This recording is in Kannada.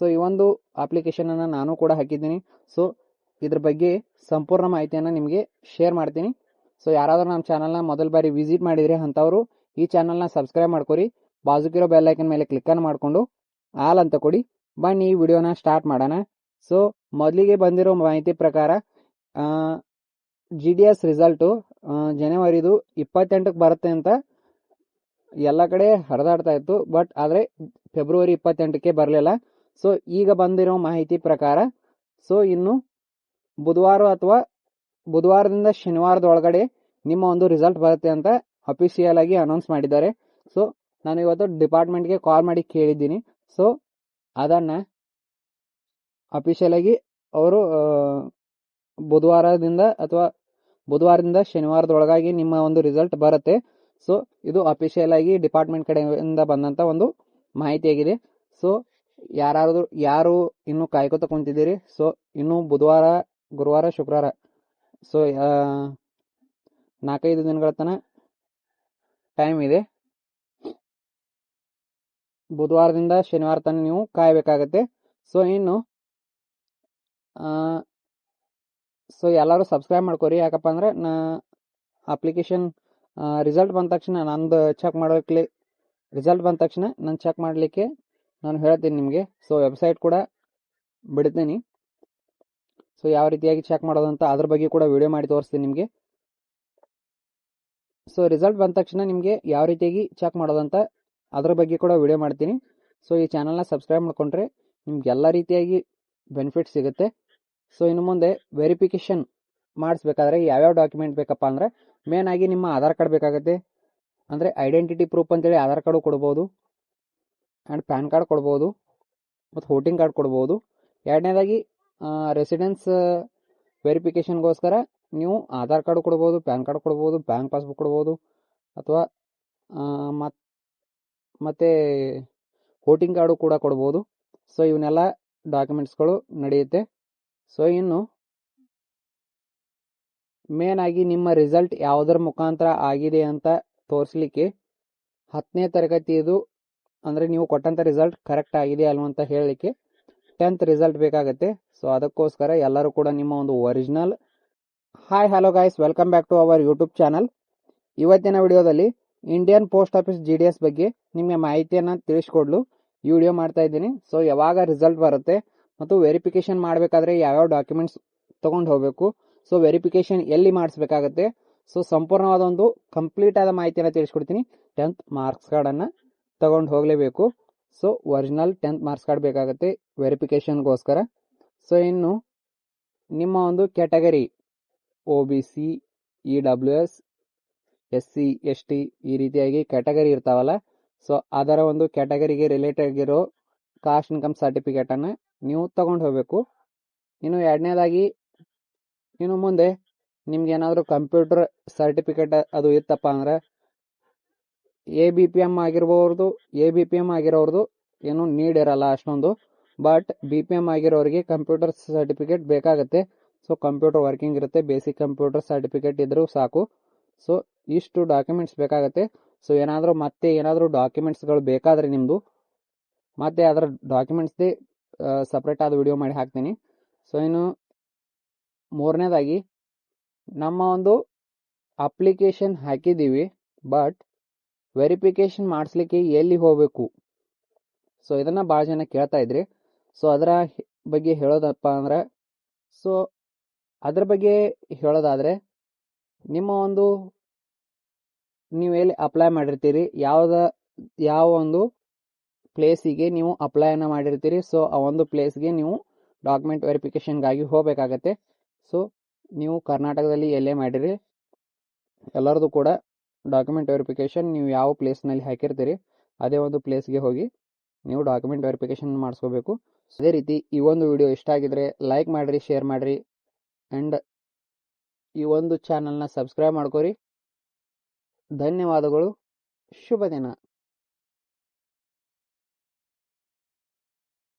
ಸೊ ಈ ಒಂದು ಅಪ್ಲಿಕೇಶನನ್ನು ನಾನು ಕೂಡ ಹಾಕಿದ್ದೀನಿ. ಸೊ ಇದ್ರ ಬಗ್ಗೆ ಸಂಪೂರ್ಣ ಮಾಹಿತಿಯನ್ನು ನಿಮಗೆ ಶೇರ್ ಮಾಡ್ತೀನಿ. ಸೊ ಯಾರಾದರೂ ನಮ್ಮ ಚಾನಲ್ನ ಮೊದಲ ಬಾರಿ ವಿಸಿಟ್ ಮಾಡಿದರೆ ಅಂಥವರು ಈ ಚಾನಲ್ನ ಸಬ್ಸ್ಕ್ರೈಬ್ ಮಾಡ್ಕೊರಿ. ಬಾಜುಕಿರೋ ಬೆಲ್ ಐಕನ್ ಮೇಲೆ ಕ್ಲಿಕ್ಕನ್ನು ಮಾಡಿಕೊಂಡು ಆಲ್ ಅಂತ ಕೊಡಿ. ಬನ್ನಿ ಈ ವಿಡಿಯೋನ ಸ್ಟಾರ್ಟ್ ಮಾಡೋಣ. ಸೊ ಮೊದಲಿಗೆ ಬಂದಿರೋ ಮಾಹಿತಿ ಪ್ರಕಾರ GDS ರಿಸಲ್ಟು ಜನವರಿದು 28ಕ್ಕೆ ಬರುತ್ತೆ ಅಂತ ಎಲ್ಲ ಕಡೆ ಹರಿದಾಡ್ತಾ ಇತ್ತು. ಬಟ್ ಆದರೆ ಫೆಬ್ರವರಿ 28ಕ್ಕೆ ಬರಲಿಲ್ಲ. ಸೊ ಈಗ ಬಂದಿರೋ ಮಾಹಿತಿ ಪ್ರಕಾರ ಸೊ ಇನ್ನು ಬುಧವಾರ ಅಥವಾ ಬುಧವಾರದಿಂದ ಶನಿವಾರದ ಒಳಗಡೆ ನಿಮ್ಮ ಒಂದು ರಿಸಲ್ಟ್ ಬರುತ್ತೆ ಅಂತ ಅಫಿಷಿಯಲ್ ಆಗಿ ಅನೌನ್ಸ್ ಮಾಡಿದ್ದಾರೆ. ಸೊ ನಾನು ಇವತ್ತು ಡಿಪಾರ್ಟ್ಮೆಂಟ್ಗೆ ಕಾಲ್ ಮಾಡಿ ಕೇಳಿದ್ದೀನಿ. ಸೊ ಅದನ್ನು ಅಫಿಷಿಯಲ್ ಆಗಿ ಅವರು ಬುಧವಾರದಿಂದ ಶನಿವಾರದೊಳಗಾಗಿ ನಿಮ್ಮ ಒಂದು ರಿಸಲ್ಟ್ ಬರುತ್ತೆ. ಸೊ ಇದು ಅಫಿಷಿಯಲ್ ಆಗಿ ಡಿಪಾರ್ಟ್ಮೆಂಟ್ ಕಡೆಯಿಂದ ಬಂದಂಥ ಒಂದು ಮಾಹಿತಿಯಾಗಿದೆ. ಸೊ ಯಾರು ಇನ್ನೂ ಕಾಯ್ಕೋತ ಕುಂತಿದ್ದೀರಿ, ಸೊ ಇನ್ನು ಬುಧವಾರ, ಗುರುವಾರ, ಶುಕ್ರವಾರ, ಸೊ 4-5 ದಿನಗಳ ತನಕ ಟೈಮ್ ಇದೆ. ಬುಧವಾರದಿಂದ ಶನಿವಾರ ತನಕ ನೀವು ಕಾಯಬೇಕಾಗತ್ತೆ. ಸೊ ಇನ್ನು ಸೊ ಎಲ್ಲರೂ ಸಬ್ಸ್ಕ್ರೈಬ್ ಮಾಡ್ಕೊರಿ. ಯಾಕಪ್ಪ ಅಂದ್ರೆ ಅಪ್ಲಿಕೇಶನ್ ರಿಸಲ್ಟ್ ಬಂದ ತಕ್ಷಣ ನಾನು ಚೆಕ್ ಮಾಡಲಿಕ್ಕೆ ನಾನು ಹೇಳ್ತೀನಿ ನಿಮಗೆ. ಸೊ ವೆಬ್ಸೈಟ್ ಕೂಡ ಬಿಡ್ತೀನಿ. ಸೊ ಯಾವ ರೀತಿಯಾಗಿ ಚೆಕ್ ಮಾಡೋದಂತ ಅದ್ರ ಬಗ್ಗೆ ಕೂಡ ವಿಡಿಯೋ ಮಾಡಿ ತೋರಿಸ್ತೀನಿ ನಿಮಗೆ. ಸೊ ರಿಸಲ್ಟ್ ಬಂದ ತಕ್ಷಣ ನಿಮಗೆ ಯಾವ ರೀತಿಯಾಗಿ ಚೆಕ್ ಮಾಡೋದಂತ ಅದ್ರ ಬಗ್ಗೆ ಕೂಡ ವಿಡಿಯೋ ಮಾಡ್ತೀನಿ. ಸೊ ಈ ಚಾನಲ್ನ ಸಬ್ಸ್ಕ್ರೈಬ್ ಮಾಡ್ಕೊಂಡ್ರೆ ನಿಮ್ಗೆ ಎಲ್ಲ ರೀತಿಯಾಗಿ ಬೆನಿಫಿಟ್ ಸಿಗುತ್ತೆ. ಸೊ ಇನ್ನು ಮುಂದೆ ವೆರಿಫಿಕೇಷನ್ ಮಾಡಿಸ್ಬೇಕಾದ್ರೆ ಯಾವ್ಯಾವ ಡಾಕ್ಯುಮೆಂಟ್ ಬೇಕಪ್ಪ ಅಂದರೆ ಮೇನ್ ಆಗಿ ನಿಮ್ಮ ಆಧಾರ್ ಕಾರ್ಡ್ ಬೇಕಾಗುತ್ತೆ. ಅಂದರೆ ಐಡೆಂಟಿಟಿ ಪ್ರೂಫ್ ಅಂತೇಳಿ ಆಧಾರ್ ಕಾರ್ಡು ಕೊಡ್ಬೋದು, ಆ್ಯಂಡ್ ಪ್ಯಾನ್ ಕಾರ್ಡ್ ಕೊಡ್ಬೋದು, ಮತ್ತು ವೋಟಿಂಗ್ ಕಾರ್ಡ್ ಕೊಡ್ಬೋದು. ಎರಡನೇದಾಗಿ ರೆಸಿಡೆನ್ಸ್ ವೆರಿಫಿಕೇಷನ್ಗೋಸ್ಕರ ನೀವು ಆಧಾರ್ ಕಾರ್ಡು ಕೊಡ್ಬೋದು, ಪ್ಯಾನ್ ಕಾರ್ಡ್ ಕೊಡ್ಬೋದು, ಬ್ಯಾಂಕ್ ಪಾಸ್ಬುಕ್ ಕೊಡ್ಬೋದು, ಅಥವಾ ಮತ್ತು ವೋಟಿಂಗ್ ಕಾರ್ಡು ಕೂಡ ಕೊಡ್ಬೋದು. ಸೊ ಇವನ್ನೆಲ್ಲ ಡಾಕ್ಯುಮೆಂಟ್ಸ್ಗಳು ನಡೆಯುತ್ತೆ. ಸೊ ಇನ್ನು ಮೇನ್ ಆಗಿ ನಿಮ್ಮ ರಿಸಲ್ಟ್ ಯಾವುದರ ಮುಖಾಂತರ ಆಗಿದೆ ಅಂತ ತೋರಿಸ್ಲಿಕ್ಕೆ 10ನೇ ತರಗತಿಯದು ಅಂದರೆ ನೀವು ಕೊಟ್ಟಂಥ ರಿಸಲ್ಟ್ ಕರೆಕ್ಟ್ ಆಗಿದೆ ಅಲ್ವ ಅಂತ ಹೇಳಲಿಕ್ಕೆ 10th ರಿಸಲ್ಟ್ ಬೇಕಾಗುತ್ತೆ. ಸೊ ಅದಕ್ಕೋಸ್ಕರ ಎಲ್ಲರೂ ಕೂಡ ನಿಮ್ಮ ಒಂದು original. Hi hello guys, welcome back to our YouTube channel. ಇವತ್ತಿನ ವಿಡಿಯೋದಲ್ಲಿ ಇಂಡಿಯನ್ ಪೋಸ್ಟ್ ಆಫೀಸ್ GDS ಬಗ್ಗೆ ನಿಮಗೆ ಮಾಹಿತಿಯನ್ನು ತಿಳಿಸ್ಕೊಡ್ಲು ಈ ವಿಡಿಯೋ ಮಾಡ್ತಾ ಇದ್ದೀನಿ. ಸೊ ಯಾವಾಗ ರಿಸಲ್ಟ್ ಬರುತ್ತೆ ಮತ್ತು ವೆರಿಫಿಕೇಷನ್ ಮಾಡಬೇಕಾದ್ರೆ ಯಾವ್ಯಾವ ಡಾಕ್ಯುಮೆಂಟ್ಸ್ ತೊಗೊಂಡು ಹೋಗಬೇಕು, ಸೊ ವೆರಿಫಿಕೇಷನ್ ಎಲ್ಲಿ ಮಾಡಿಸ್ಬೇಕಾಗತ್ತೆ, ಸೊ ಸಂಪೂರ್ಣವಾದ ಒಂದು ಕಂಪ್ಲೀಟ್ ಆದ ಮಾಹಿತಿಯನ್ನು ತಿಳಿಸ್ಕೊಡ್ತೀನಿ. 10th ಮಾರ್ಕ್ಸ್ ಕಾರ್ಡನ್ನು ತಗೊಂಡು ಹೋಗಲೇಬೇಕು. So original 10th marks card ಬೇಕಾಗುತ್ತೆ ವೆರಿಫಿಕೇಷನ್ಗೋಸ್ಕರ. ಸೊ ಇನ್ನು ನಿಮ್ಮ ಒಂದು category OBC, EWS, SC, ST ಈ ರೀತಿಯಾಗಿ ಕ್ಯಾಟಗರಿ ಇರ್ತಾವಲ್ಲ, ಸೊ ಅದರ ಒಂದು ಕ್ಯಾಟಗರಿಗೆ ರಿಲೇಟೆಡ್ ಆಗಿರೋ ಕಾಸ್ಟ್ ಇನ್ಕಮ್ ಸರ್ಟಿಫಿಕೇಟನ್ನು ನೀವು ತಗೊಂಡು ಹೋಗಬೇಕು. ಇನ್ನು ಎರಡನೇದಾಗಿ ಇನ್ನು ಮುಂದೆ ನಿಮ್ಗೆ ಏನಾದರೂ ಕಂಪ್ಯೂಟರ್ ಸರ್ಟಿಫಿಕೇಟ್ ಅದು ಇತ್ತಪ್ಪ ಅಂದ್ರೆ ABPM ಆಗಿರೋರ್ದು ಏನು ನೀಡ್ ಇರಲ್ಲ ಅಷ್ಟೊಂದು. ಬಟ್ BPM ಆಗಿರೋರಿಗೆ ಕಂಪ್ಯೂಟರ್ ಸರ್ಟಿಫಿಕೇಟ್ ಬೇಕಾಗುತ್ತೆ. ಸೊ ಕಂಪ್ಯೂಟರ್ ವರ್ಕಿಂಗ್ ಇರುತ್ತೆ, ಬೇಸಿಕ್ ಕಂಪ್ಯೂಟರ್ ಸರ್ಟಿಫಿಕೇಟ್ ಇದ್ರೂ ಸಾಕು. ಸೊ ಇಷ್ಟು ಡಾಕ್ಯುಮೆಂಟ್ಸ್ ಬೇಕಾಗುತ್ತೆ. ಸೊ ಏನಾದರೂ ಡಾಕ್ಯುಮೆಂಟ್ಸ್ಗಳು ಬೇಕಾದರೆ ನಿಮ್ಮದು ಮತ್ತೆ ಅದರ ಡಾಕ್ಯುಮೆಂಟ್ಸ್ದೇ ಸಪ್ರೇಟ್ ಆದ ವಿಡಿಯೋ ಮಾಡಿ ಹಾಕ್ತೀನಿ. ಸೊ ಇನ್ನು ಮೂರನೇದಾಗಿ ನಮ್ಮ ಒಂದು ಅಪ್ಲಿಕೇಶನ್ ಹಾಕಿದ್ದೀವಿ, ಬಟ್ ವೆರಿಫಿಕೇಷನ್ ಮಾಡಿಸ್ಲಿಕ್ಕೆ ಎಲ್ಲಿ ಹೋಗಬೇಕು, ಸೊ ಇದನ್ನು ಭಾಳ ಜನ ಕೇಳ್ತಾ ಇದ್ರಿ. ಸೊ ಅದರ ಬಗ್ಗೆ ಹೇಳೋದಾದರೆ ನಿಮ್ಮ ಒಂದು ನೀವು ಎಲ್ಲಿ ಅಪ್ಲೈ ಮಾಡಿರ್ತೀರಿ, ಯಾವ ಒಂದು ಪ್ಲೇಸಿಗೆ ನೀವು ಅಪ್ಲೈನ ಮಾಡಿರ್ತೀರಿ, ಸೊ ಆ ಒಂದು ಪ್ಲೇಸ್ಗೆ ನೀವು ಡಾಕ್ಯುಮೆಂಟ್ ವೆರಿಫಿಕೇಷನ್ಗಾಗಿ ಹೋಗಬೇಕಾಗತ್ತೆ. ಸೊ ನೀವು ಕರ್ನಾಟಕದಲ್ಲಿ ಎಲ್ಲೇ ಮಾಡಿರಿ ಎಲ್ಲರದು ಕೂಡ ಡಾಕ್ಯುಮೆಂಟ್ ವೆರಿಫಿಕೇಷನ್ ನೀವು ಯಾವ ಪ್ಲೇಸ್ನಲ್ಲಿ ಹಾಕಿರ್ತೀರಿ ಅದೇ ಒಂದು ಪ್ಲೇಸ್ಗೆ ಹೋಗಿ ನೀವು ಡಾಕ್ಯುಮೆಂಟ್ ವೆರಿಫಿಕೇಷನ್ ಮಾಡಿಸ್ಕೋಬೇಕು. ಅದೇ ರೀತಿ ಈ ಒಂದು ವಿಡಿಯೋ ಇಷ್ಟ ಆಗಿದ್ರೆ ಲೈಕ್ ಮಾಡಿರಿ, ಶೇರ್ ಮಾಡಿರಿ, ಆ್ಯಂಡ್ ಈ ಒಂದು ಚಾನಲ್ನ ಸಬ್ಸ್ಕ್ರೈಬ್ ಮಾಡ್ಕೊರಿ. ಧನ್ಯವಾದಗಳು. ಶುಭ ದಿನ.